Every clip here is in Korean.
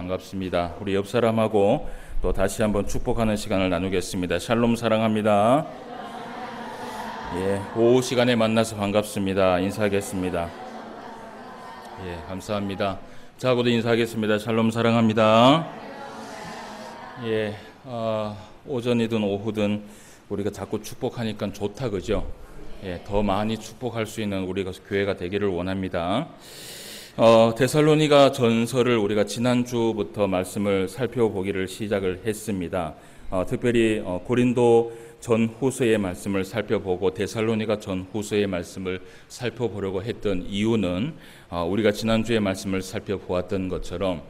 반갑습니다. 우리 옆 사람하고 또 다시 한번 축복하는 시간을 나누겠습니다. 샬롬 사랑합니다. 예, 오후 시간에 만나서 반갑습니다. 인사하겠습니다. 예, 감사합니다. 저하고도 인사하겠습니다. 샬롬 사랑합니다. 예, 오전이든 오후든 우리가 자꾸 축복하니까 좋다, 그죠? 예, 더 많이 축복할 수 있는 우리가 교회가 되기를 원합니다. 데살로니가 전서를 우리가 지난주부터 말씀을 살펴보기를 시작을 했습니다. 특별히 고린도 전후서의 말씀을 살펴보고 데살로니가 전후서의 말씀을 살펴보려고 했던 이유는 우리가 지난주에 말씀을 살펴보았던 것처럼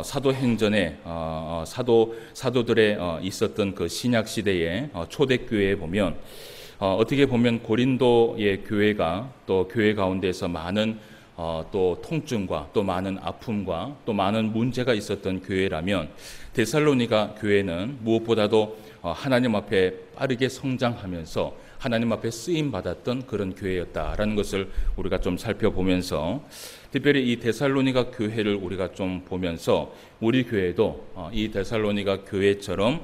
사도행전에 사도들의 있었던 그 신약 시대의 초대교회에 보면 어떻게 보면 고린도의 교회가 또 교회 가운데서 많은 또 통증과 또 많은 아픔과 또 많은 문제가 있었던 교회라면 데살로니가 교회는 무엇보다도 하나님 앞에 빠르게 성장하면서 하나님 앞에 쓰임 받았던 그런 교회였다라는 것을 우리가 좀 살펴보면서 특별히 이 데살로니가 교회를 우리가 좀 보면서 우리 교회도 이 데살로니가 교회처럼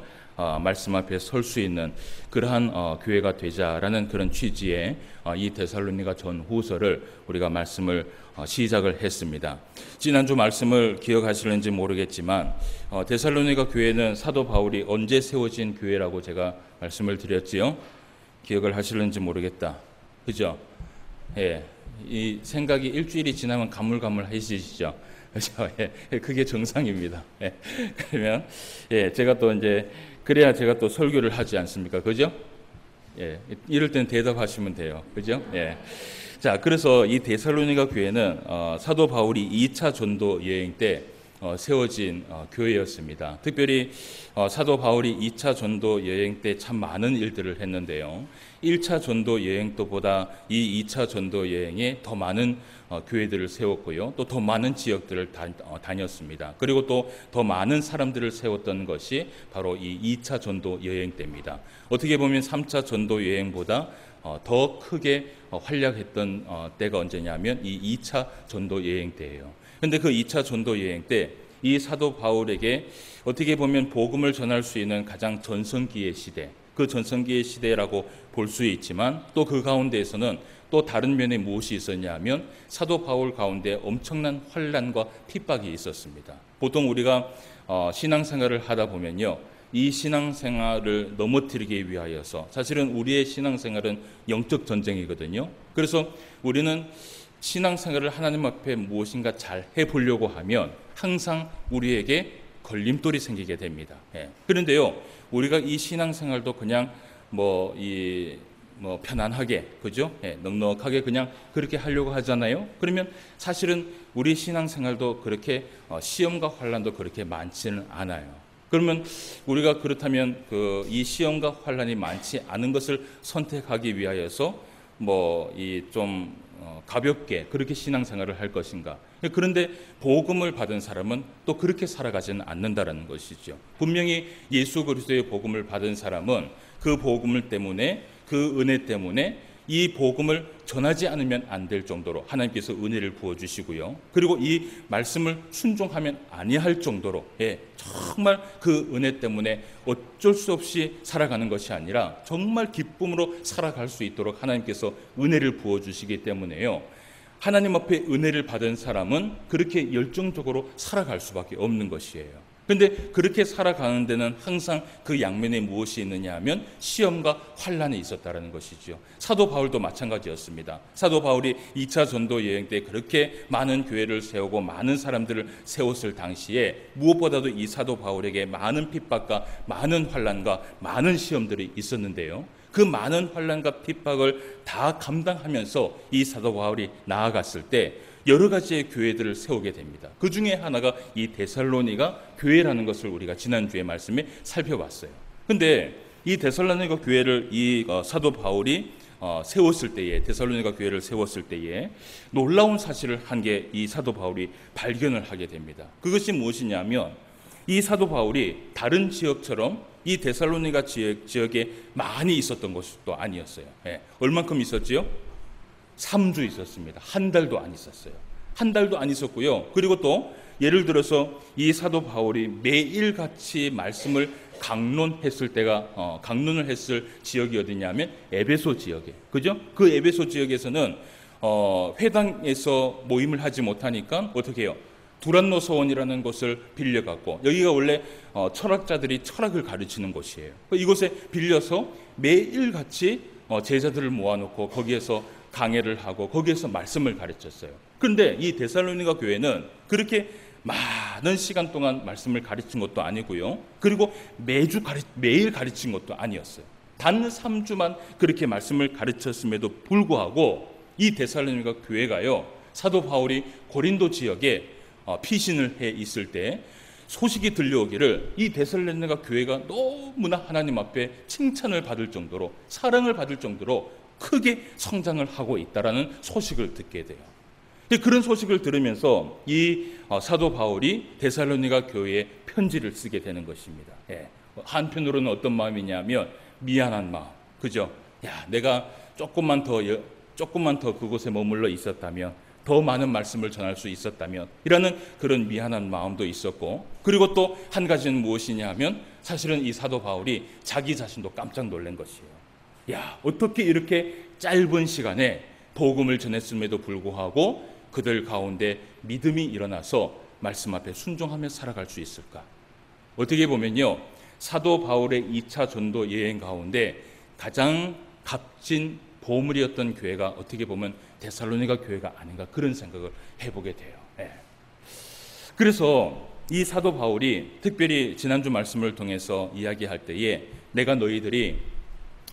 말씀 앞에 설 수 있는 그러한 교회가 되자라는 그런 취지의 이 데살로니가 전후서를 우리가 말씀을 시작을 했습니다. 지난주 말씀을 기억하시는지 모르겠지만 데살로니가 교회는 사도 바울이 언제 세워진 교회라고 제가 말씀을 드렸지요. 기억을 하시는지 모르겠다. 그죠? 예, 이 생각이 일주일이 지나면 가물가물해지시죠. 그렇죠? 예, 그게 정상입니다. 예, 그러면 제가 또 이제 그래야 제가 또 설교를 하지 않습니까? 그죠? 예, 이럴 때는 대답하시면 돼요. 그죠? 예. 자, 그래서 이 데살로니가 교회는 사도 바울이 2차 전도 여행 때 세워진 교회였습니다. 특별히 사도 바울이 2차 전도 여행 때 참 많은 일들을 했는데요. 1차 전도 여행 때보다 이 2차 전도 여행에 더 많은 교회들을 세웠고요. 또 더 많은 지역들을 다녔습니다. 그리고 또 더 많은 사람들을 세웠던 것이 바로 이 2차 전도 여행 때입니다. 어떻게 보면 3차 전도 여행보다 더 크게 활약했던 때가 언제냐면 이 2차 전도 여행 때예요. 그런데 그 2차 전도 여행 때 이 사도 바울에게 어떻게 보면 복음을 전할 수 있는 가장 전성기의 시대, 그 전성기의 시대라고 볼 수 있지만 또 그 가운데에서는 또 다른 면에 무엇이 있었냐 하면 사도 바울 가운데 엄청난 환난과 핍박이 있었습니다. 보통 우리가 신앙생활을 하다 보면요, 이 신앙생활을 넘어뜨리기 위하여서 사실은 우리의 신앙생활은 영적 전쟁이거든요. 그래서 우리는 신앙생활을 하나님 앞에 무엇인가 잘 해보려고 하면 항상 우리에게 걸림돌이 생기게 됩니다. 예. 그런데요, 우리가 이 신앙생활도 그냥 편안하게, 그죠? 예, 넉넉하게 그냥 그렇게 하려고 하잖아요. 그러면 사실은 우리 신앙생활도 그렇게 시험과 환난도 그렇게 많지는 않아요. 그러면 우리가 그렇다면 이 시험과 환난이 많지 않은 것을 선택하기 위하여서 좀 가볍게 그렇게 신앙생활을 할 것인가? 그런데 복음을 받은 사람은 또 그렇게 살아가지는 않는다라는 것이죠. 분명히 예수 그리스도의 복음을 받은 사람은 그 복음을 때문에 그 은혜 때문에 이 복음을 전하지 않으면 안 될 정도로 하나님께서 은혜를 부어주시고요. 그리고 이 말씀을 순종하면 아니할 정도로 정말 그 은혜 때문에 어쩔 수 없이 살아가는 것이 아니라 정말 기쁨으로 살아갈 수 있도록 하나님께서 은혜를 부어주시기 때문에요. 하나님 앞에 은혜를 받은 사람은 그렇게 열정적으로 살아갈 수밖에 없는 것이에요. 그런데 그렇게 살아가는 데는 항상 그 양면에 무엇이 있느냐 하면 시험과 환난이 있었다는 것이죠. 사도 바울도 마찬가지였습니다. 사도 바울이 2차 전도 여행 때 그렇게 많은 교회를 세우고 많은 사람들을 세웠을 당시에 무엇보다도 이 사도 바울에게 많은 핍박과 많은 환난과 많은 시험들이 있었는데요. 그 많은 환난과 핍박을 다 감당하면서 이 사도 바울이 나아갔을 때 여러 가지의 교회들을 세우게 됩니다. 그 중에 하나가 이 데살로니가 교회라는 것을 우리가 지난주에 말씀에 살펴봤어요. 그런데 이 데살로니가 교회를 이 사도 바울이 세웠을 때에, 데살로니가 교회를 세웠을 때에 놀라운 사실을 한 게 이 사도 바울이 발견을 하게 됩니다. 그것이 무엇이냐면 이 사도 바울이 다른 지역처럼 이 데살로니가 지역에 많이 있었던 것도 아니었어요. 얼만큼 있었지요? 3주 있었습니다. 한 달도 안 있었어요. 한 달도 안 있었고요. 그리고 또 예를 들어서 이 사도 바울이 매일같이 말씀을 강론을 했을 지역이 어디냐면 에베소 지역에, 그죠? 그 에베소 지역에서는 회당에서 모임을 하지 못하니까 어떻게 해요? 두란노 서원이라는 곳을 빌려갖고, 여기가 원래 철학자들이 철학을 가르치는 곳이에요. 이곳에 빌려서 매일같이 제자들을 모아놓고 거기에서 강해를 하고 거기에서 말씀을 가르쳤어요. 그런데 이 데살로니가 교회는 그렇게 많은 시간 동안 말씀을 가르친 것도 아니고요. 그리고 매일 가르친 것도 아니었어요. 단 3주만 그렇게 말씀을 가르쳤음에도 불구하고 이 데살로니가 교회가요, 사도 바울이 고린도 지역에 피신을 해 있을 때 소식이 들려오기를 이 데살로니가 교회가 너무나 하나님 앞에 칭찬을 받을 정도로, 사랑을 받을 정도로 크게 성장을 하고 있다라는 소식을 듣게 돼요. 그런 소식을 들으면서 이 사도 바울이 데살로니가 교회에 편지를 쓰게 되는 것입니다. 한편으로는 어떤 마음이냐면 미안한 마음, 그죠? 야, 내가 조금만 더 그곳에 머물러 있었다면, 더 많은 말씀을 전할 수 있었다면, 이라는 그런 미안한 마음도 있었고, 그리고 또 한 가지는 무엇이냐 하면 사실은 이 사도 바울이 자기 자신도 깜짝 놀란 것이에요. 야, 어떻게 이렇게 짧은 시간에 복음을 전했음에도 불구하고 그들 가운데 믿음이 일어나서 말씀 앞에 순종하며 살아갈 수 있을까? 어떻게 보면요, 사도 바울의 2차 전도 여행 가운데 가장 값진 보물이었던 교회가 어떻게 보면 데살로니가 교회가 아닌가, 그런 생각을 해보게 돼요. 그래서 이 사도 바울이 특별히 지난주 말씀을 통해서 이야기할 때에 내가 너희들이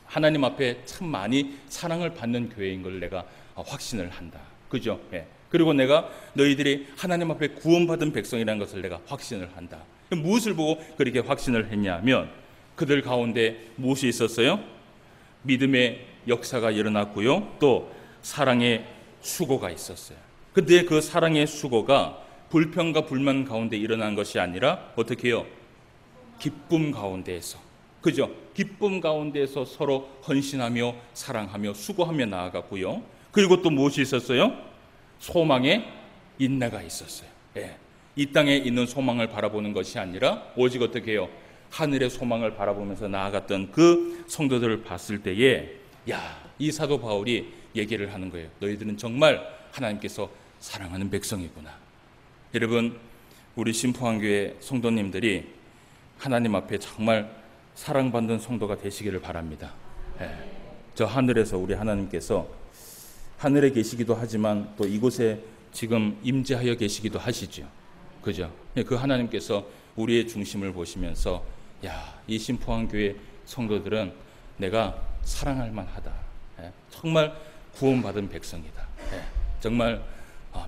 하나님 앞에 참 많이 사랑을 받는 교회인 걸 내가 확신을 한다, 그죠? 그리고 내가 너희들이 하나님 앞에 구원받은 백성이라는 것을 내가 확신을 한다. 무엇을 보고 그렇게 확신을 했냐면 그들 가운데 무엇이 있었어요? 믿음의 역사가 일어났고요, 또 사랑의 수고가 있었어요. 근데 그 사랑의 수고가 불평과 불만 가운데 일어난 것이 아니라 어떻게 해요? 기쁨 가운데에서, 그죠? 기쁨 가운데에서 서로 헌신하며 사랑하며 수고하며 나아갔고요. 그리고 또 무엇이 있었어요? 소망의 인내가 있었어요. 이 땅에 있는 소망을 바라보는 것이 아니라 오직 어떻게 해요? 하늘의 소망을 바라보면서 나아갔던 그 성도들을 봤을 때에, 야, 이 사도 바울이 얘기를 하는 거예요. 너희들은 정말 하나님께서 사랑하는 백성이구나. 여러분, 우리 신포항교회 성도님들이 하나님 앞에 정말 사랑받는 성도가 되시기를 바랍니다. 저 하늘에서 우리 하나님께서 하늘에 계시기도 하지만 또 이곳에 지금 임재하여 계시기도 하시죠. 그죠? 그 하나님께서 우리의 중심을 보시면서, 야, 이 신포항교회 성도들은 내가 사랑할 만하다. 정말 구원받은 백성이다. 정말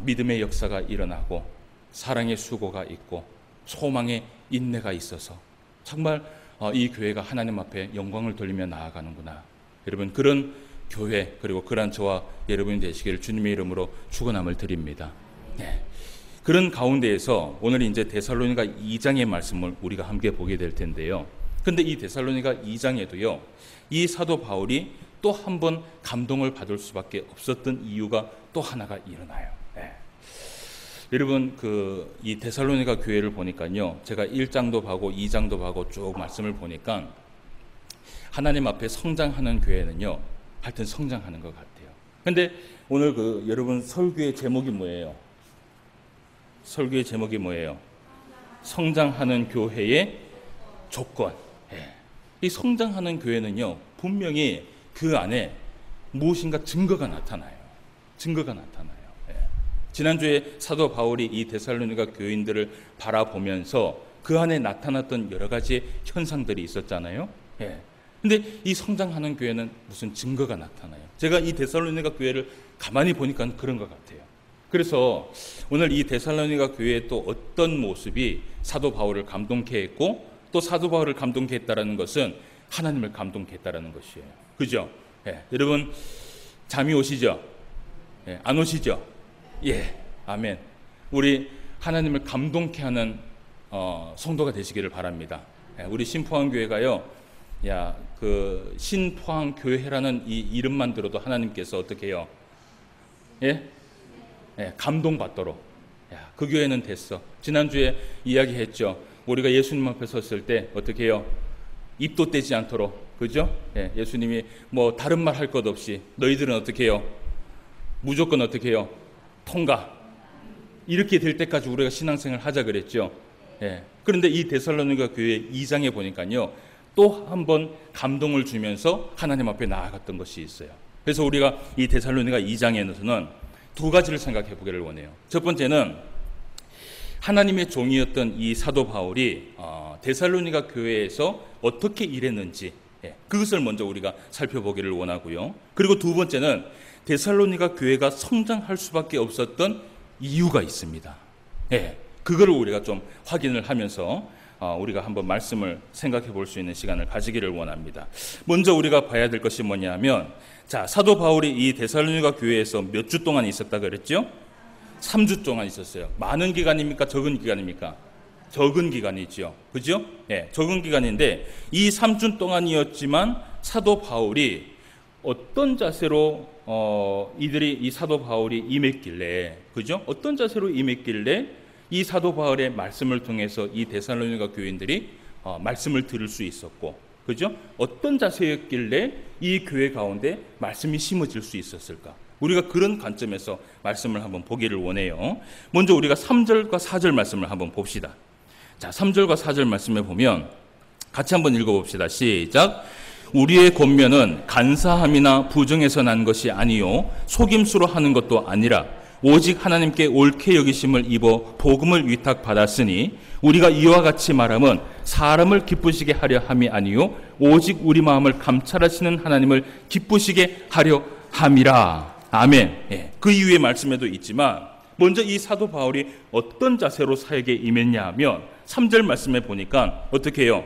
믿음의 역사가 일어나고 사랑의 수고가 있고 소망의 인내가 있어서 정말 이 교회가 하나님 앞에 영광을 돌리며 나아가는구나. 여러분, 그런 교회, 그리고 그런 저와 여러분이 되시기를 주님의 이름으로 축원함을 드립니다. 그런 가운데에서 오늘 이제 데살로니가 2장의 말씀을 우리가 함께 보게 될 텐데요. 근데 이 데살로니가 2장에도요, 이 사도 바울이 또 한 번 감동을 받을 수밖에 없었던 이유가 또 하나가 일어나요. 여러분, 이 데살로니가 교회를 보니까요, 제가 1장도 보고 2장도 보고 쭉 말씀을 보니까 하나님 앞에 성장하는 교회는요, 하여튼 성장하는 것 같아요. 근데 오늘 여러분 설교의 제목이 뭐예요? 설교의 제목이 뭐예요? 성장하는 교회의 조건. 이 성장하는 교회는요, 분명히 그 안에 무엇인가 증거가 나타나요. 증거가 나타나요. 지난주에 사도 바울이 이 데살로니가 교인들을 바라보면서 그 안에 나타났던 여러 가지 현상들이 있었잖아요. 근데 이 성장하는 교회는 무슨 증거가 나타나요. 제가 이 데살로니가 교회를 가만히 보니까 그런 것 같아요. 그래서 오늘 이 데살로니가 교회의 또 어떤 모습이 사도 바울을 감동케 했고, 또 사도 바울을 감동케 했다는 것은 하나님을 감동케 했다는 것이에요. 그죠? 여러분, 잠이 오시죠? 안 오시죠? 아멘. 우리 하나님을 감동케 하는 성도가 되시기를 바랍니다. 우리 신포항교회가요, 신포항교회라는 이 이름만 들어도 하나님께서 어떻게 해요? 감동받도록. 야, 그 교회는 됐어. 지난주에 이야기했죠. 우리가 예수님 앞에 섰을 때 어떻게 해요? 입도 떼지 않도록, 그죠? 예수님이 뭐 다른 말 할 것 없이 너희들은 어떻게 해요? 무조건 어떻게 해요? 통과. 이렇게 될 때까지 우리가 신앙생활 하자 그랬죠. 그런데 이 데살로니가 교회 2장에 보니까요, 또 한 번 감동을 주면서 하나님 앞에 나아갔던 것이 있어요. 그래서 우리가 이 데살로니가 2장에서는 두 가지를 생각해 보기를 원해요. 첫 번째는 하나님의 종이었던 이 사도 바울이 데살로니가 교회에서 어떻게 일했는지, 그것을 먼저 우리가 살펴보기를 원하고요. 그리고 두 번째는 데살로니가 교회가 성장할 수밖에 없었던 이유가 있습니다. 그거를 우리가 좀 확인을 하면서 우리가 한번 말씀을 생각해 볼 수 있는 시간을 가지기를 원합니다. 먼저 우리가 봐야 될 것이 뭐냐면, 자, 사도 바울이 이 데살로니가 교회에서 몇 주 동안 있었다 그랬죠? 3주 동안 있었어요. 많은 기간입니까? 적은 기간입니까? 적은 기간이죠. 그죠? 적은 기간인데 이 3주 동안이었지만 사도 바울이 어떤 자세로 이 사도 바울이 임했길래, 그죠? 어떤 자세로 임했길래 이 사도 바울의 말씀을 통해서 이 데살로니가 교인들이 말씀을 들을 수 있었고, 그죠? 어떤 자세였길래 이 교회 가운데 말씀이 심어질 수 있었을까? 우리가 그런 관점에서 말씀을 한번 보기를 원해요. 먼저 우리가 3절과 4절 말씀을 한번 봅시다. 자, 3절과 4절 말씀에 보면 같이 한번 읽어봅시다. 시작. 우리의 권면은 간사함이나 부정에서 난 것이 아니요 속임수로 하는 것도 아니라 오직 하나님께 옳게 여기심을 입어 복음을 위탁받았으니 우리가 이와 같이 말함은 사람을 기쁘시게 하려 함이 아니요 오직 우리 마음을 감찰하시는 하나님을 기쁘시게 하려 함이라. 아멘. 그 이후의 말씀에도 있지만 먼저 이 사도 바울이 어떤 자세로 사역에 임했냐 하면 3절 말씀에 보니까 어떻게 해요?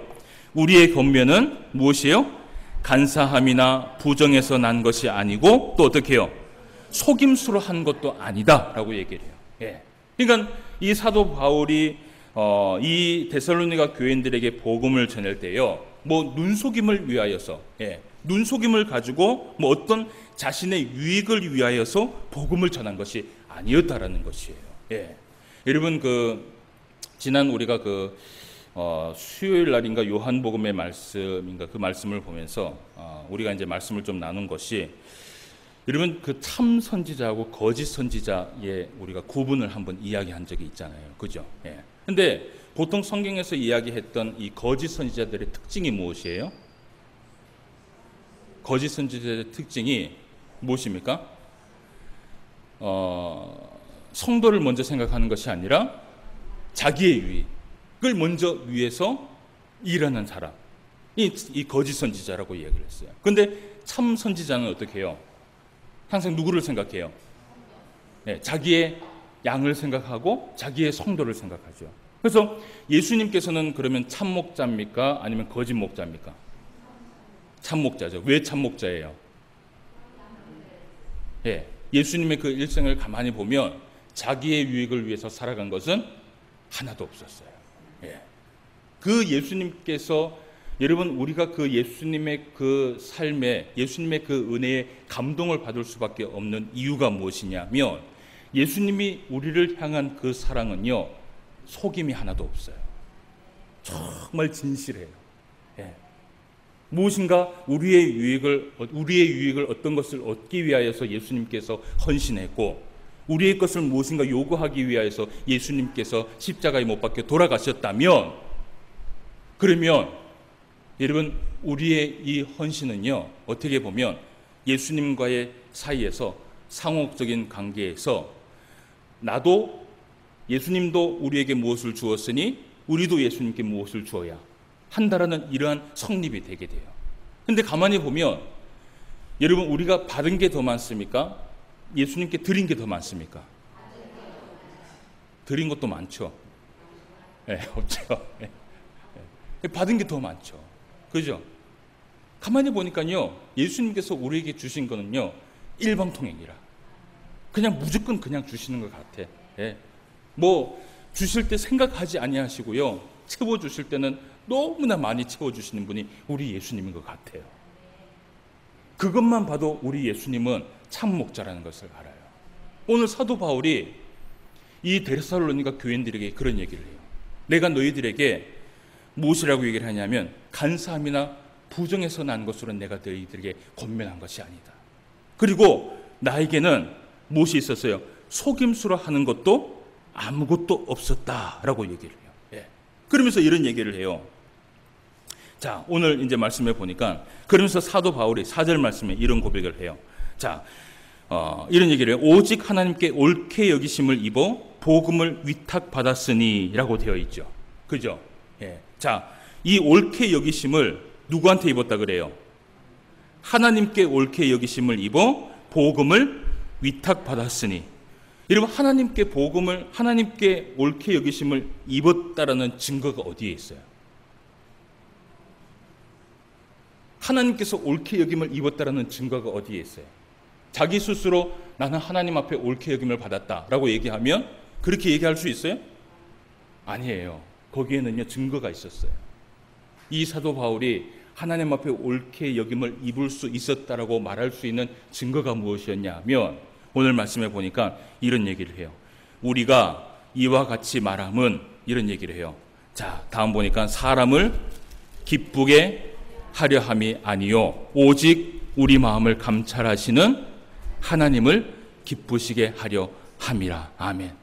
우리의 권면은 무엇이에요? 간사함이나 부정에서 난 것이 아니고 또 어떻게 해요? 속임수로 한 것도 아니다 라고 얘기를 해요. 그러니까 이 사도 바울이 이 데살로니가 교인들에게 복음을 전할 때요, 뭐 눈속임을 위하여서, 눈속임을 가지고 뭐 어떤 자신의 유익을 위하여서 복음을 전한 것이 아니었다라는 것이에요. 여러분 지난 우리가 수요일 날인가 요한복음의 말씀인가 그 말씀을 보면서 우리가 이제 말씀을 좀 나눈 것이, 여러분 참 선지자하고 거짓 선지자의 우리가 구분을 한번 이야기한 적이 있잖아요. 그죠? 근데 보통 성경에서 이야기했던 이 거짓 선지자들의 특징이 무엇이에요? 거짓 선지자의 특징이 무엇입니까? 성도를 먼저 생각하는 것이 아니라 자기의 유익을 먼저 위해서 일하는 사람, 이 거짓 선지자라고 이야기를 했어요. 그런데 참 선지자는 어떻게 해요? 항상 누구를 생각해요? 자기의 양을 생각하고 자기의 성도를 생각하죠. 그래서 예수님께서는 그러면 참 목자입니까? 아니면 거짓 목자입니까? 참 목자죠. 왜 참 목자예요? 예수님의 그 일생을 가만히 보면 자기의 유익을 위해서 살아간 것은 하나도 없었어요. 그 예수님께서, 여러분 우리가 그 예수님의 그 삶에, 예수님의 그 은혜에 감동을 받을 수밖에 없는 이유가 무엇이냐면, 예수님이 우리를 향한 그 사랑은요 속임이 하나도 없어요. 정말 진실해요. 무엇인가 우리의 유익을 어떤 것을 얻기 위하여서 예수님께서 헌신했고, 우리의 것을 무엇인가 요구하기 위하여서 예수님께서 십자가에 못 박혀 돌아가셨다면, 그러면 여러분 우리의 이 헌신은요 어떻게 보면 예수님과의 사이에서 상호적인 관계에서 나도 예수님도 우리에게 무엇을 주었으니 우리도 예수님께 무엇을 주어야 한다라는 이러한 성립이 되게 돼요. 근데 가만히 보면 여러분 우리가 받은 게 더 많습니까? 예수님께 드린 게 더 많습니까? 드린 것도 많죠. 없죠. 받은 게 더 많죠. 그죠? 가만히 보니까요 예수님께서 우리에게 주신 거는요 일방통행이라 그냥 무조건 그냥 주시는 것 같아. 뭐 주실 때 생각하지 아니하시고요, 채워주실 때는 너무나 많이 채워주시는 분이 우리 예수님인 것 같아요. 그것만 봐도 우리 예수님은 참 목자라는 것을 알아요. 오늘 사도 바울이 이 데살로니가 교인들에게 그런 얘기를 해요. 내가 너희들에게 무엇이라고 얘기를 하냐면 간사함이나 부정에서 난 것으로 내가 너희들에게 권면한 것이 아니다. 그리고 나에게는 무엇이 있었어요? 속임수로 하는 것도 아무것도 없었다라고 얘기를 해요. 예. 그러면서 이런 얘기를 해요. 자, 오늘 이제 말씀해 보니까 그러면서 사도 바울이 4절 말씀에 이런 고백을 해요. 자, 이런 얘기를 해요. 오직 하나님께 옳게 여기심을 입어 복음을 위탁받았으니라고 되어 있죠. 그죠? 예. 자, 이 옳게 여기심을 누구한테 입었다 그래요? 하나님께 옳게 여기심을 입어 복음을 위탁받았으니. 여러분, 하나님께 옳게 여기심을 입었다라는 증거가 어디에 있어요? 하나님께서 옳게 여김을 입었다라는 증거가 어디에 있어요? 자기 스스로 나는 하나님 앞에 옳게 여김을 받았다라고 얘기하면 그렇게 얘기할 수 있어요? 아니에요. 거기에는요, 증거가 있었어요. 이 사도 바울이 하나님 앞에 옳게 여김을 입을 수 있었다라고 말할 수 있는 증거가 무엇이었냐 하면 오늘 말씀해 보니까 이런 얘기를 해요. 우리가 이와 같이 말함은 이런 얘기를 해요. 자, 다음 보니까 사람을 기쁘게 하려 함이 아니요 오직 우리 마음을 감찰하시는 하나님을 기쁘시게 하려 함이라. 아멘.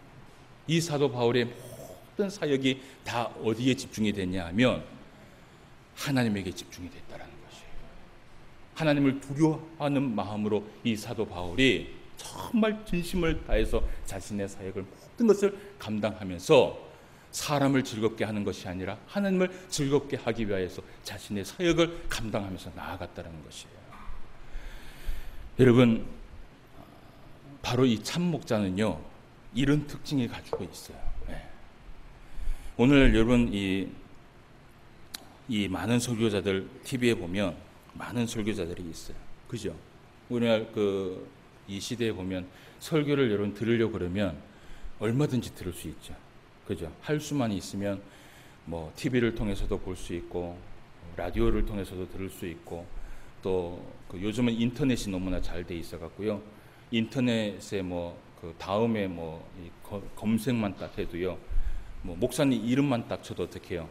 이 사도 바울의 모든 사역이 다 어디에 집중이 됐냐 하면 하나님에게 집중이 됐다는 것이에요. 하나님을 두려워하는 마음으로 이 사도 바울이 정말 진심을 다해서 자신의 사역을 모든 것을 감당하면서 사람을 즐겁게 하는 것이 아니라 하나님을 즐겁게 하기 위해서 자신의 사역을 감당하면서 나아갔다는 것이에요. 여러분, 바로 이 참목자는요, 이런 특징이 가지고 있어요. 네. 오늘 여러분 이 많은 설교자들 TV에 보면 많은 설교자들이 있어요. 그죠? 오늘 이 시대에 보면 설교를 여러분 들으려고 그러면 얼마든지 들을 수 있죠. 그죠? 할 수만 있으면 뭐 TV를 통해서도 볼 수 있고 라디오를 통해서도 들을 수 있고 또 요즘은 인터넷이 너무나 잘 돼 있어 갖고요. 인터넷에 다음에 검색만 딱 해도요. 목사님 이름만 딱 쳐도 어떻게 해요?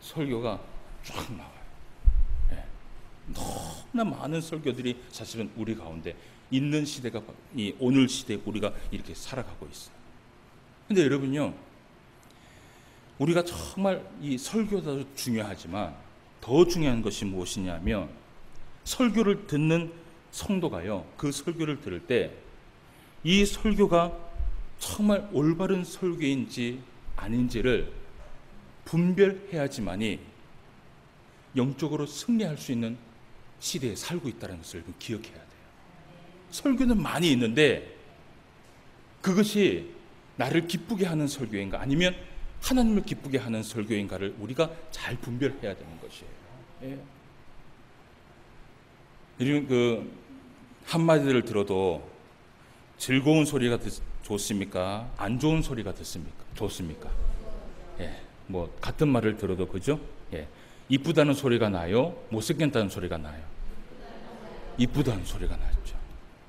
설교가 쫙 나와요. 네. 너무나 많은 설교들이 사실은 우리 가운데 있는 시대가 이 오늘 시대에 우리가 이렇게 살아가고 있어요. 근데 여러분요, 우리가 정말 이 설교도 중요하지만 더 중요한 것이 무엇이냐면 설교를 듣는 성도가요, 그 설교를 들을 때 이 설교가 정말 올바른 설교인지 아닌지를 분별해야지만이 영적으로 승리할 수 있는 시대에 살고 있다는 것을 기억해야 돼요. 설교는 많이 있는데 그것이 나를 기쁘게 하는 설교인가 아니면 하나님을 기쁘게 하는 설교인가를 우리가 잘 분별해야 되는 것이에요. 예. 이런 한마디를 들어도 즐거운 소리가 좋습니까? 안 좋은 소리가 좋습니까? 예. 같은 말을 들어도 그죠? 예. 이쁘다는 소리가 나요? 못생겼다는 소리가 나요? 이쁘다는 소리가 낫죠.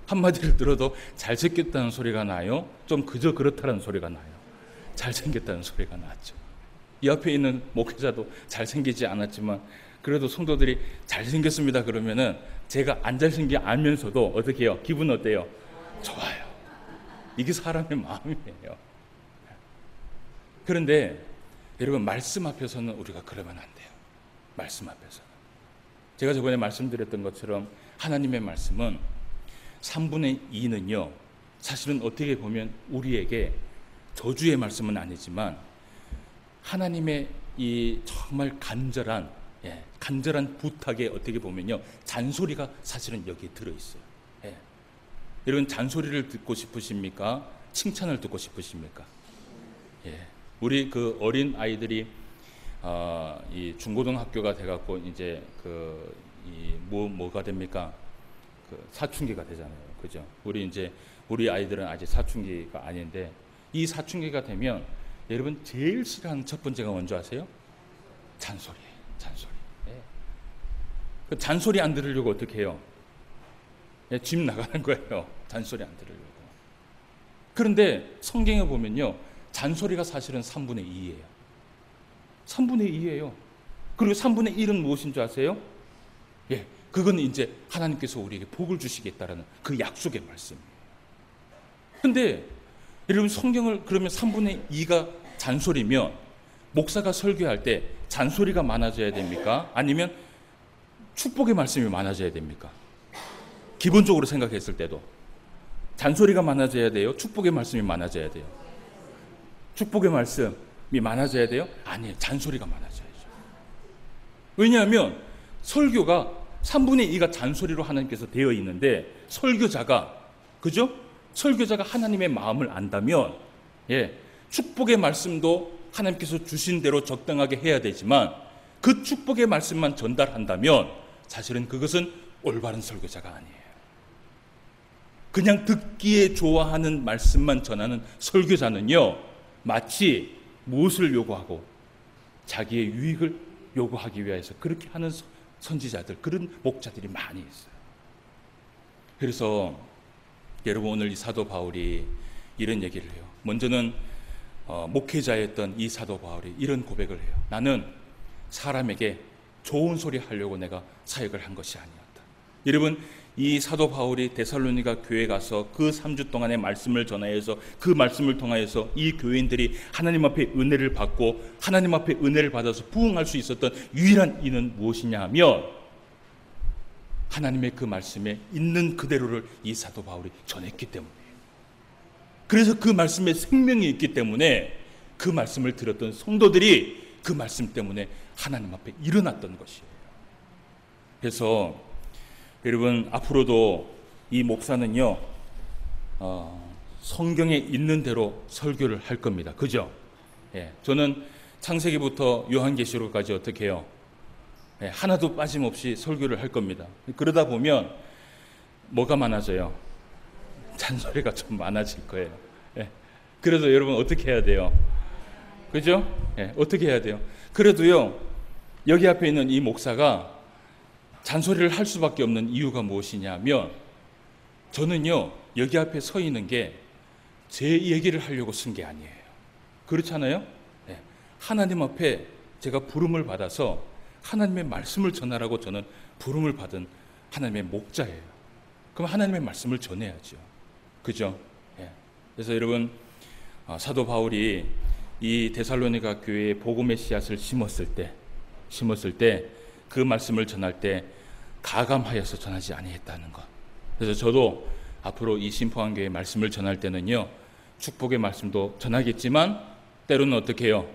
한마디를 들어도 잘생겼다는 소리가 나요? 좀 그저 그렇다는 소리가 나요? 잘생겼다는 소리가 낫죠. 이 앞에 있는 목회자도 잘생기지 않았지만 그래도 성도들이 잘생겼습니다 그러면은 제가 안 잘생기 알면서도 어떻게 해요? 기분 어때요? 좋아요. 이게 사람의 마음이에요. 그런데 여러분, 말씀 앞에서는 우리가 그러면 안 돼요. 말씀 앞에서는. 제가 저번에 말씀드렸던 것처럼 하나님의 말씀은 3분의 2는요, 사실은 어떻게 보면 우리에게 저주의 말씀은 아니지만 하나님의 이 정말 간절한 부탁에 어떻게 보면요, 잔소리가 사실은 여기에 들어있어요. 예. 여러분, 잔소리를 듣고 싶으십니까? 칭찬을 듣고 싶으십니까? 예. 우리 어린 아이들이 이 중고등학교가 돼갖고 이제 뭐가 됩니까? 사춘기가 되잖아요. 그죠? 우리 아이들은 아직 사춘기가 아닌데 이 사춘기가 되면 여러분 제일 싫어하는 첫 번째가 뭔지 아세요? 잔소리예요. 잔소리. 예. 그 잔소리 안 들으려고 어떻게 해요? 예, 집 나가는 거예요. 잔소리 안 들으려고. 그런데 성경에 보면요, 잔소리가 사실은 3분의 2예요. 3분의 2예요. 그리고 3분의 1은 무엇인 줄 아세요? 예, 그건 이제 하나님께서 우리에게 복을 주시겠다라는 그 약속의 말씀이에요. 근데 여러분, 성경을 그러면 3분의 2가 잔소리면 목사가 설교할 때 잔소리가 많아져야 됩니까? 아니면 축복의 말씀이 많아져야 됩니까? 기본적으로 생각했을 때도 잔소리가 많아져야 돼요? 축복의 말씀이 많아져야 돼요? 축복의 말씀이 많아져야 돼요? 아니에요. 잔소리가 많아져야죠. 왜냐하면 설교가 3분의 2가 잔소리로 하나님께서 되어 있는데, 설교자가, 그죠? 설교자가 하나님의 마음을 안다면, 예, 축복의 말씀도 하나님께서 주신 대로 적당하게 해야 되지만, 그 축복의 말씀만 전달한다면 사실은 그것은 올바른 설교자가 아니에요. 그냥 듣기에 좋아하는 말씀만 전하는 설교자는요, 마치 무엇을 요구하고 자기의 유익을 요구하기 위해서 그렇게 하는 선지자들, 그런 목자들이 많이 있어요. 그래서 여러분, 오늘 이 사도 바울이 이런 얘기를 해요. 먼저는 목회자였던 이 사도 바울이 이런 고백을 해요. 나는 사람에게 좋은 소리 하려고 내가 사역을 한 것이 아니었다. 여러분, 이 사도 바울이 데살로니가 교회에 가서 그 3주 동안의 말씀을 전하여서, 그 말씀을 통하여서 이 교인들이 하나님 앞에 은혜를 받고 하나님 앞에 은혜를 받아서 부응할 수 있었던 유일한 이유는 무엇이냐 하면, 하나님의 그 말씀에 있는 그대로를 이 사도 바울이 전했기 때문이에요. 그래서 그 말씀에 생명이 있기 때문에 그 말씀을 들었던 성도들이 그 말씀 때문에 하나님 앞에 일어났던 것이에요. 그래서 여러분, 앞으로도 이 목사는요, 성경에 있는 대로 설교를 할 겁니다. 그죠? 예, 저는 창세기부터 요한계시록까지 어떻게 해요? 예, 하나도 빠짐없이 설교를 할 겁니다. 그러다 보면 뭐가 많아져요? 잔소리가 좀 많아질 거예요. 예, 그래도 여러분 어떻게 해야 돼요? 그죠? 예, 어떻게 해야 돼요? 그래도요, 여기 앞에 있는 이 목사가 잔소리를 할 수밖에 없는 이유가 무엇이냐면, 저는요, 여기 앞에 서 있는 게 제 얘기를 하려고 쓴 게 아니에요. 그렇잖아요? 네. 하나님 앞에 제가 부름을 받아서 하나님의 말씀을 전하라고 저는 부름을 받은 하나님의 목자예요. 그럼 하나님의 말씀을 전해야죠. 그죠? 네. 그래서 여러분, 사도 바울이 이 데살로니가 교회에 복음의 씨앗을 심었을 때 그 말씀을 전할 때 가감하여서 전하지 아니했다는 것. 그래서 저도 앞으로 이 신포한교회 말씀을 전할 때는요, 축복의 말씀도 전하겠지만 때로는 어떻게 해요?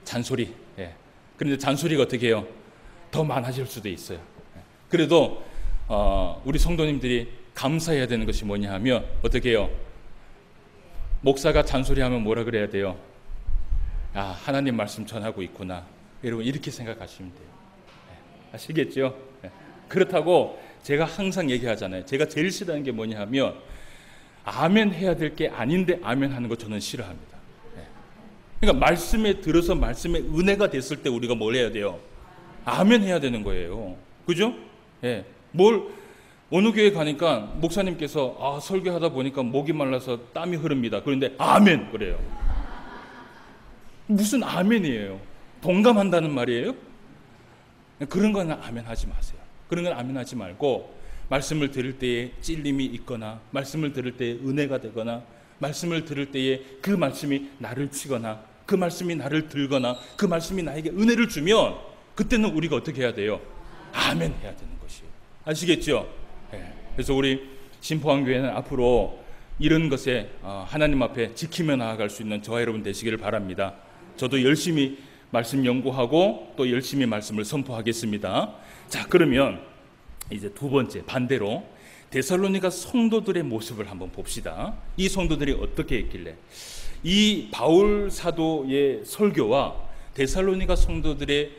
잔소리. 예. 그런데 잔소리가 어떻게 해요? 더 많아질 수도 있어요. 그래도 우리 성도님들이 감사해야 되는 것이 뭐냐 하면 어떻게 해요? 목사가 잔소리하면 뭐라 그래야 돼요? 아, 하나님 말씀 전하고 있구나. 여러분, 이렇게 생각하시면 돼요. 아시겠죠? 그렇다고 제가 항상 얘기하잖아요. 제가 제일 싫어하는 게 뭐냐 하면 아멘 해야 될 게 아닌데 아멘 하는 거 저는 싫어합니다. 그러니까 말씀에 들어서 말씀에 은혜가 됐을 때 우리가 뭘 해야 돼요? 아멘 해야 되는 거예요. 그죠? 예. 어느 교회 가니까 목사님께서 설교하다 보니까 목이 말라서 땀이 흐릅니다. 그런데 아멘 그래요. 무슨 아멘이에요? 동감한다는 말이에요? 그런 건 아멘 하지 마세요. 그런 건 아멘 하지 말고, 말씀을 들을 때에 찔림이 있거나, 말씀을 들을 때에 은혜가 되거나, 말씀을 들을 때에 그 말씀이 나를 치거나, 그 말씀이 나를 들거나, 그 말씀이 나에게 은혜를 주면, 그때는 우리가 어떻게 해야 돼요? 아멘 해야 되는 것이에요. 아시겠죠? 네. 그래서 우리 신포한교회는 앞으로 이런 것에 하나님 앞에 지키며 나아갈 수 있는 저와 여러분 되시기를 바랍니다. 저도 열심히 말씀 연구하고 또 열심히 말씀을 선포하겠습니다. 자, 그러면 이제 두 번째, 반대로 데살로니가 성도들의 모습을 한번 봅시다. 이 성도들이 어떻게 했길래, 이 바울 사도의 설교와 데살로니가 설교들의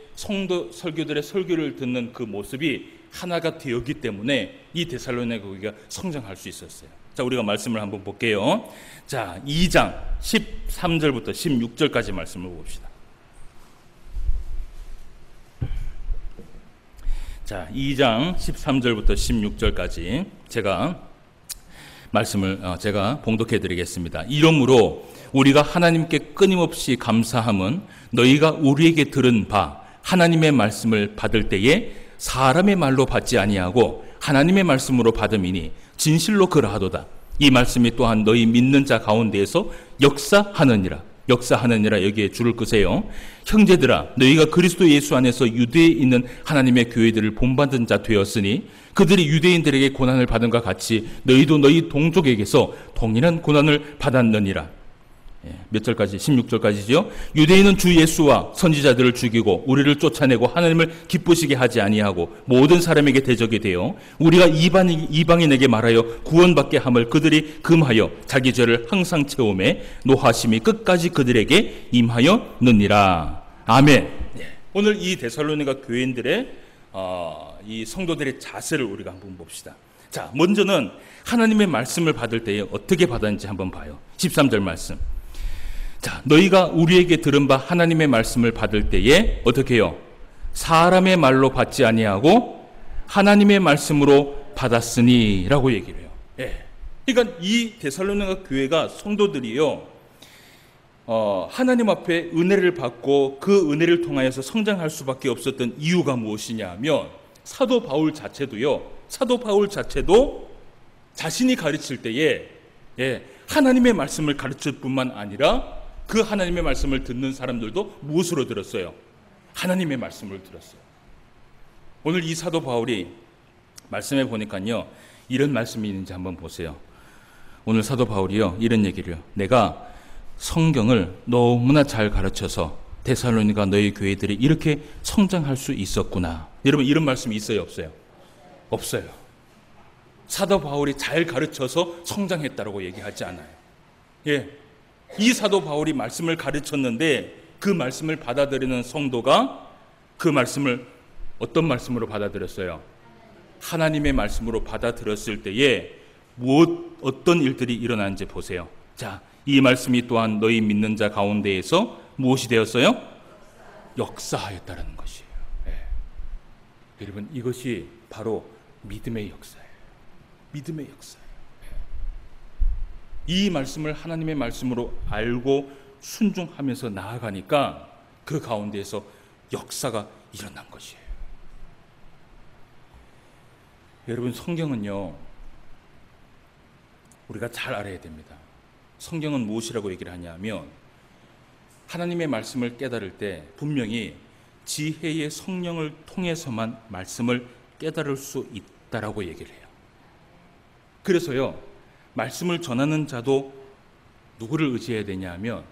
설교를 듣는 그 모습이 하나가 되었기 때문에 이 데살로니가 교회가 성장할 수 있었어요. 자, 우리가 말씀을 한번 볼게요. 자, 2장 13절부터 16절까지 말씀을 봅시다. 자, 2장 13절부터 16절까지 제가 말씀을 제가 봉독해 드리겠습니다. 이러므로 우리가 하나님께 끊임없이 감사함은 너희가 우리에게 들은 바 하나님의 말씀을 받을 때에 사람의 말로 받지 아니하고 하나님의 말씀으로 받음이니 진실로 그러하도다. 이 말씀이 또한 너희 믿는 자 가운데에서 역사하느니라. 역사하느니라 여기에 줄을 끄세요. 형제들아 너희가 그리스도 예수 안에서 유대에 있는 하나님의 교회들을 본받은 자 되었으니 그들이 유대인들에게 고난을 받은과 같이 너희도 너희 동족에게서 동일한 고난을 받았느니라. 몇 절까지? 16절까지죠. 유대인은 주 예수와 선지자들을 죽이고 우리를 쫓아내고 하나님을 기쁘시게 하지 아니하고 모든 사람에게 대적이 되어 우리가 이방인에게 말하여 구원받게 함을 그들이 금하여 자기 죄를 항상 채우매 노하심이 끝까지 그들에게 임하였느니라. 아멘. 오늘 이 데살로니가 교인들의 이 성도들의 자세를 우리가 한번 봅시다. 자, 먼저는 하나님의 말씀을 받을 때에 어떻게 받았는지 한번 봐요. 13절 말씀. 자, 너희가 우리에게 들은 바 하나님의 말씀을 받을 때에 어떻게 해요? 사람의 말로 받지 아니하고 하나님의 말씀으로 받았으니 라고 얘기를 해요. 예. 그러니까 이 데살로니가 교회가 성도들이요, 하나님 앞에 은혜를 받고 그 은혜를 통하여서 성장할 수밖에 없었던 이유가 무엇이냐 하면 사도 바울 자체도 자신이 가르칠 때에 하나님의 말씀을 가르칠 뿐만 아니라 그 하나님의 말씀을 듣는 사람들도 무엇으로 들었어요? 하나님의 말씀을 들었어요. 오늘 이 사도 바울이 말씀해 보니까요, 이런 말씀이 있는지 한번 보세요. 오늘 사도 바울이요, 이런 얘기를 해요. 내가 성경을 너무나 잘 가르쳐서 데살로니가 너희 교회들이 이렇게 성장할 수 있었구나. 여러분, 이런 말씀이 있어요, 없어요? 없어요. 사도 바울이 잘 가르쳐서 성장했다라고 얘기하지 않아요. 예. 이 사도 바울이 말씀을 가르쳤는데 그 말씀을 받아들이는 성도가 그 말씀을 어떤 말씀으로 받아들였어요? 하나님의 말씀으로 받아들였을 때에 어떤 일들이 일어나는지 보세요. 자, 이 말씀이 또한 너희 믿는 자 가운데에서 무엇이 되었어요? 역사하였다는 것이에요. 네. 여러분, 이것이 바로 믿음의 역사예요. 믿음의 역사예요. 이 말씀을 하나님의 말씀으로 알고 순종하면서 나아가니까 그 가운데에서 역사가 일어난 것이에요. 여러분, 성경은요, 우리가 잘 알아야 됩니다. 성경은 무엇이라고 얘기를 하냐면 하나님의 말씀을 깨달을 때 분명히 지혜의 성령을 통해서만 말씀을 깨달을 수 있다라고 얘기를 해요. 그래서요, 말씀을 전하는 자도 누구를 의지해야 되냐 하면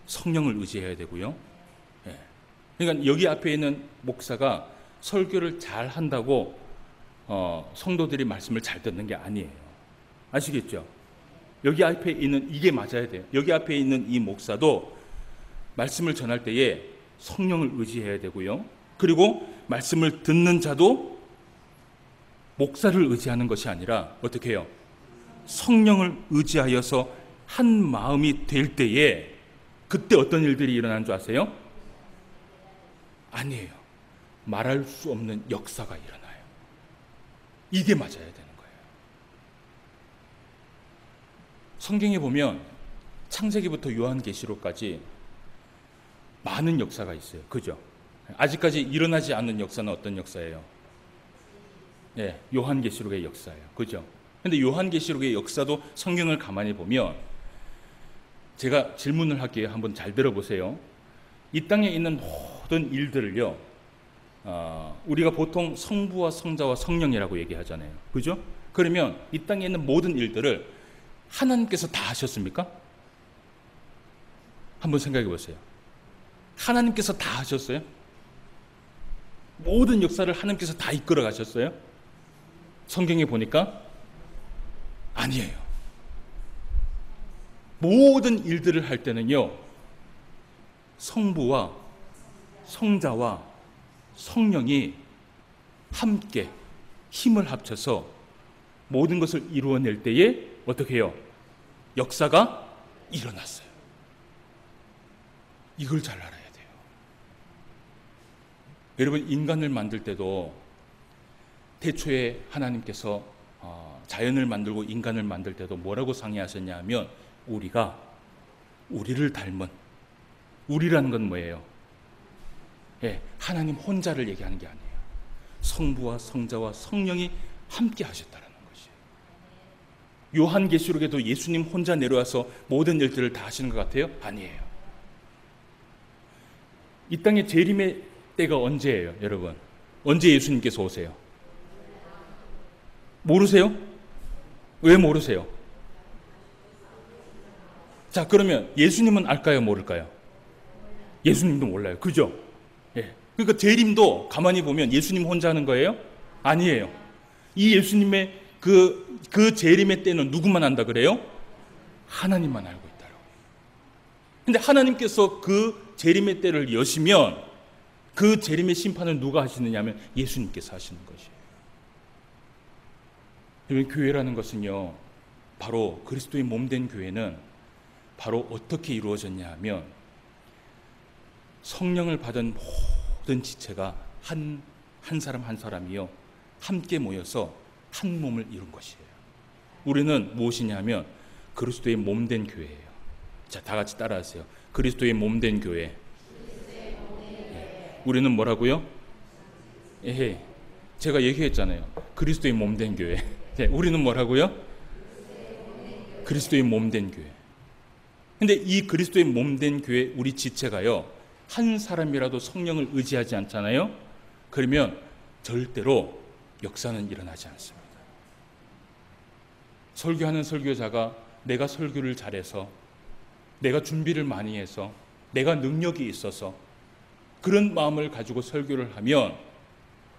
성령을 의지해야 되고요. 그러니까 여기 앞에 있는 목사가 설교를 잘 한다고 성도들이 말씀을 잘 듣는 게 아니에요. 아시겠죠? 여기 앞에 있는 이게 맞아야 돼요. 여기 앞에 있는 이 목사도 말씀을 전할 때에 성령을 의지해야 되고요. 그리고 말씀을 듣는 자도 목사를 의지하는 것이 아니라 어떻게 해요? 성령을 의지하여서 한 마음이 될 때에 그때 어떤 일들이 일어나는 줄 아세요? 아니에요. 말할 수 없는 역사가 일어나요. 이게 맞아야 되는 거예요. 성경에 보면 창세기부터 요한계시록까지 많은 역사가 있어요. 그죠? 아직까지 일어나지 않는 역사는 어떤 역사예요? 예, 요한계시록의 역사예요. 그죠? 근데 요한계시록의 역사도 성경을 가만히 보면 제가 질문을 할게요. 한번 잘 들어보세요. 이 땅에 있는 모든 일들을요, 우리가 보통 성부와 성자와 성령이라고 얘기하잖아요. 그죠? 그러면 이 땅에 있는 모든 일들을 하나님께서 다 하셨습니까? 한번 생각해 보세요. 하나님께서 다 하셨어요? 모든 역사를 하나님께서 다 이끌어 가셨어요? 성경에 보니까 아니에요. 모든 일들을 할 때는요, 성부와 성자와 성령이 함께 힘을 합쳐서 모든 것을 이루어낼 때에 어떻게 해요? 역사가 일어났어요. 이걸 잘 알아야 돼요. 여러분, 인간을 만들 때도 태초에 하나님께서 자연을 만들고 인간을 만들 때도 뭐라고 상의하셨냐 하면 우리를 닮은, 우리라는 건 뭐예요? 하나님 혼자를 얘기하는 게 아니에요. 성부와 성자와 성령이 함께 하셨다는 것이에요. 요한계시록에도 예수님 혼자 내려와서 모든 일들을 다 하시는 것 같아요? 아니에요. 이 땅의 재림의 때가 언제예요, 여러분? 언제 예수님께서 오세요? 모르세요? 왜 모르세요? 자, 그러면 예수님은 알까요, 모를까요? 예수님도 몰라요. 그죠? 그러니까 재림도 가만히 보면 예수님 혼자 하는 거예요? 아니에요. 이 예수님의 그 재림의 때는 누구만 안다 그래요? 하나님만 알고 있다고. 근데 하나님께서 그 재림의 때를 여시면 그 재림의 심판을 누가 하시느냐 하면 예수님께서 하시는 것이에요. 교회라는 것은요, 바로 그리스도의 몸된 교회는 바로 어떻게 이루어졌냐 하면 성령을 받은 모든 지체가 한 사람 한 사람이요 함께 모여서 한 몸을 이룬 것이에요. 우리는 무엇이냐 하면 그리스도의 몸된 교회예요. 자, 다 같이 따라하세요. 그리스도의 몸된 교회. 우리는 뭐라고요? 제가 얘기했잖아요. 그리스도의 몸된 교회. 우리는 뭐라고요? 그리스도의 몸된 교회. 근데 이 그리스도의 몸된 교회 우리 지체가요, 한 사람이라도 성령을 의지하지 않잖아요. 그러면 절대로 역사는 일어나지 않습니다. 설교하는 설교자가 내가 설교를 잘해서, 내가 준비를 많이 해서, 내가 능력이 있어서 그런 마음을 가지고 설교를 하면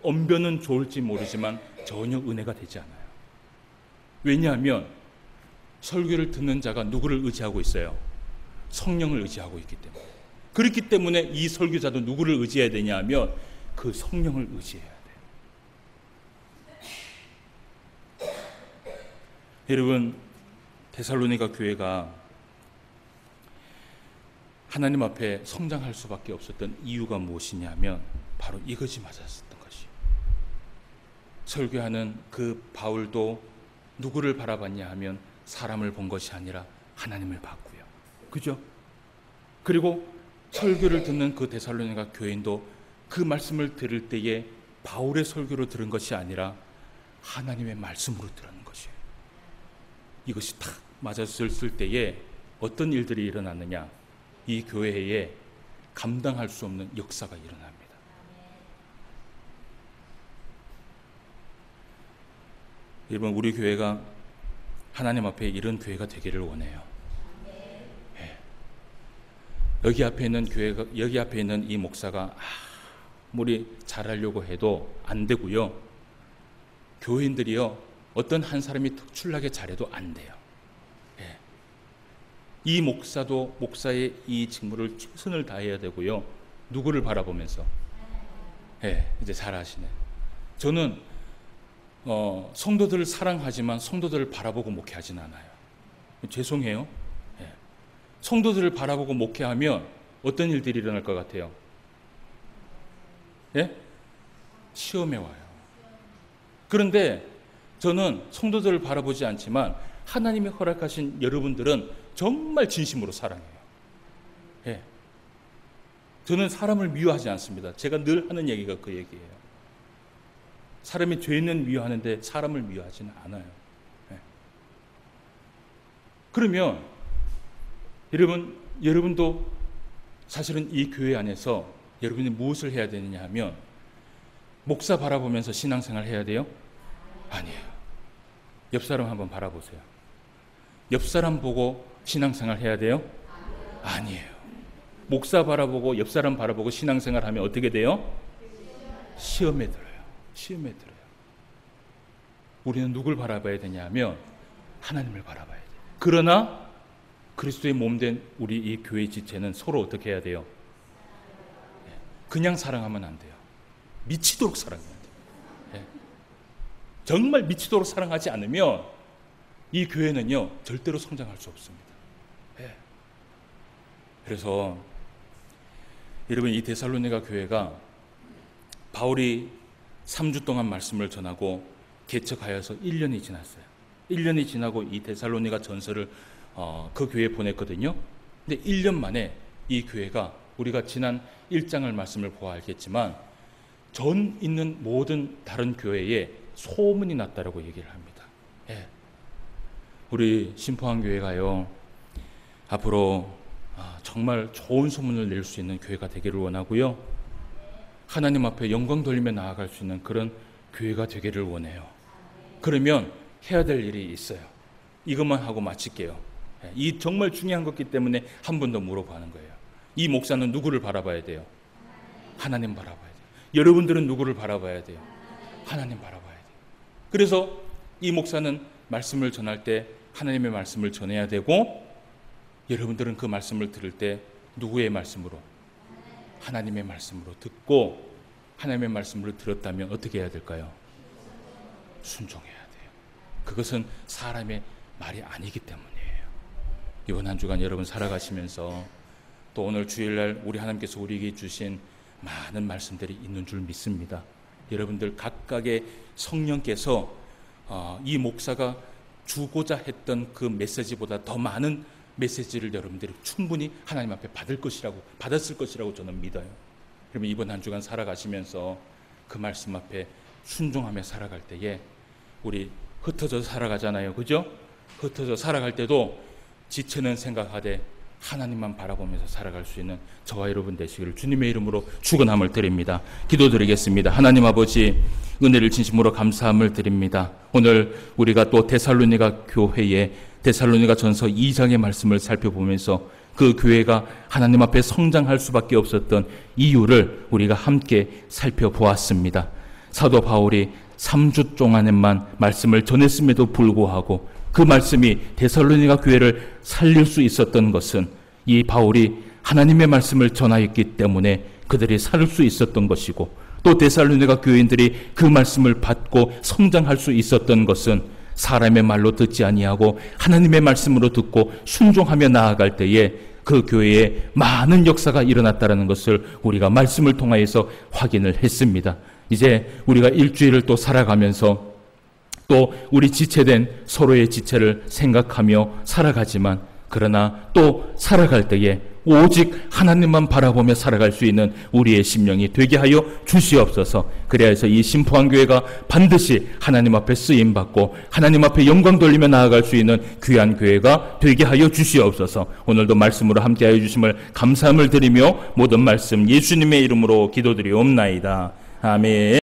언변은 좋을지 모르지만 전혀 은혜가 되지 않아요. 왜냐하면 설교를 듣는 자가 누구를 의지하고 있어요? 성령을 의지하고 있기 때문에. 그렇기 때문에 이 설교자도 누구를 의지해야 되냐 하면 그 성령을 의지해야 돼요. 여러분, 데살로니가 교회가 하나님 앞에 성장할 수밖에 없었던 이유가 무엇이냐면 바로 이것이 맞았었던 것이에요. 설교하는 그 바울도 누구를 바라봤냐 하면 사람을 본 것이 아니라 하나님을 봤고요. 그죠? 그리고 설교를 듣는 그 데살로니가 교인도 그 말씀을 들을 때에 바울의 설교로 들은 것이 아니라 하나님의 말씀으로 들은 것이에요. 이것이 딱 맞았을 때에 어떤 일들이 일어났느냐? 이 교회에 감당할 수 없는 역사가 일어납니다. 여러분, 우리 교회가 하나님 앞에 이런 교회가 되기를 원해요. 여기 앞에 있는 교회가, 여기 앞에 있는 이 목사가 아무리 잘하려고 해도 안 되고요. 교인들이요, 어떤 한 사람이 특출나게 잘해도 안 돼요. 이 목사도 목사의 이 직무를 최선을 다해야 되고요. 누구를 바라보면서? 이제 잘 아시네. 저는 성도들을 사랑하지만 성도들을 바라보고 목회하진 않아요. 죄송해요. 성도들을 바라보고 목회하면 어떤 일들이 일어날 것 같아요? 시험에 와요. 그런데 저는 성도들을 바라보지 않지만 하나님이 허락하신 여러분들은 정말 진심으로 사랑해요. 저는 사람을 미워하지 않습니다. 제가 늘 하는 얘기가 그 얘기예요. 사람이 죄는 미워하는데 사람을 미워하지는 않아요. 그러면 여러분도 사실은 이 교회 안에서 여러분이 무엇을 해야 되느냐 하면 목사 바라보면서 신앙생활 해야 돼요? 아니에요. 옆 사람 한번 바라보세요. 옆 사람 보고 신앙생활 해야 돼요? 아니에요. 목사 바라보고 옆 사람 바라보고 신앙생활 하면 어떻게 돼요? 시험에 들어요. 시험에 들어요. 우리는 누굴 바라봐야 되냐면 하나님을 바라봐야 돼요. 그러나 그리스도의 몸된 우리 이 교회 지체는 서로 어떻게 해야 돼요? 그냥 사랑하면 안 돼요. 미치도록 사랑해야 돼요. 정말 미치도록 사랑하지 않으면 이 교회는요 절대로 성장할 수 없습니다. 그래서 여러분, 이 데살로니가 교회가 바울이 3주 동안 말씀을 전하고 개척하여서 1년이 지났어요. 1년이 지나고 이 데살로니가 전서를 그 교회에 보냈거든요. 근데 1년 만에 이 교회가 우리가 지난 1장을 말씀을 보아 알겠지만 전 있는 모든 다른 교회에 소문이 났다라고 얘기를 합니다. 예. 우리 신포항교회가요, 앞으로 정말 좋은 소문을 낼 수 있는 교회가 되기를 원하고요, 하나님 앞에 영광 돌리며 나아갈 수 있는 그런 교회가 되기를 원해요. 그러면 해야 될 일이 있어요. 이것만 하고 마칠게요. 이 정말 중요한 것이기 때문에 한 번 더 물어보는 거예요. 이 목사는 누구를 바라봐야 돼요? 하나님 바라봐야 돼요. 여러분들은 누구를 바라봐야 돼요? 하나님 바라봐야 돼요. 그래서 이 목사는 말씀을 전할 때 하나님의 말씀을 전해야 되고, 여러분들은 그 말씀을 들을 때 누구의 말씀으로? 하나님의 말씀으로 듣고, 하나님의 말씀으로 들었다면 어떻게 해야 될까요? 순종해야 돼요. 그것은 사람의 말이 아니기 때문이에요. 이번 한 주간 여러분 살아가시면서 또 오늘 주일날 우리 하나님께서 우리에게 주신 많은 말씀들이 있는 줄 믿습니다. 여러분들 각각의 성령께서 이 목사가 주고자 했던 그 메시지보다 더 많은 메시지를 여러분들이 충분히 하나님 앞에 받았을 것이라고 저는 믿어요. 그러면 이번 한 주간 살아가시면서 그 말씀 앞에 순종하며 살아갈 때에 우리 흩어져서 살아가잖아요. 그죠? 흩어져 살아갈 때도 지체는 생각하되 하나님만 바라보면서 살아갈 수 있는 저와 여러분 되시기를 주님의 이름으로 축원함을 드립니다. 기도드리겠습니다. 하나님 아버지, 은혜를 진심으로 감사함을 드립니다. 오늘 우리가 또 데살로니가 교회의 데살로니가 전서 2장의 말씀을 살펴보면서 그 교회가 하나님 앞에 성장할 수밖에 없었던 이유를 우리가 함께 살펴보았습니다. 사도 바울이 3주 동안에만 말씀을 전했음에도 불구하고 그 말씀이 데살로니가 교회를 살릴 수 있었던 것은 이 바울이 하나님의 말씀을 전하였기 때문에 그들이 살 수 있었던 것이고, 또 데살로니가 교인들이 그 말씀을 받고 성장할 수 있었던 것은 사람의 말로 듣지 아니하고 하나님의 말씀으로 듣고 순종하며 나아갈 때에 그 교회에 많은 역사가 일어났다는 것을 우리가 말씀을 통하여서 확인을 했습니다. 이제 우리가 일주일을 또 살아가면서 또 우리 지체된 서로의 지체를 생각하며 살아가지만, 그러나 또 살아갈 때에 오직 하나님만 바라보며 살아갈 수 있는 우리의 심령이 되게 하여 주시옵소서. 그래야 해서 이 신포항교회가 반드시 하나님 앞에 쓰임받고 하나님 앞에 영광 돌리며 나아갈 수 있는 귀한 교회가 되게 하여 주시옵소서. 오늘도 말씀으로 함께하여 주심을 감사함을 드리며 모든 말씀 예수님의 이름으로 기도드리옵나이다. 아멘.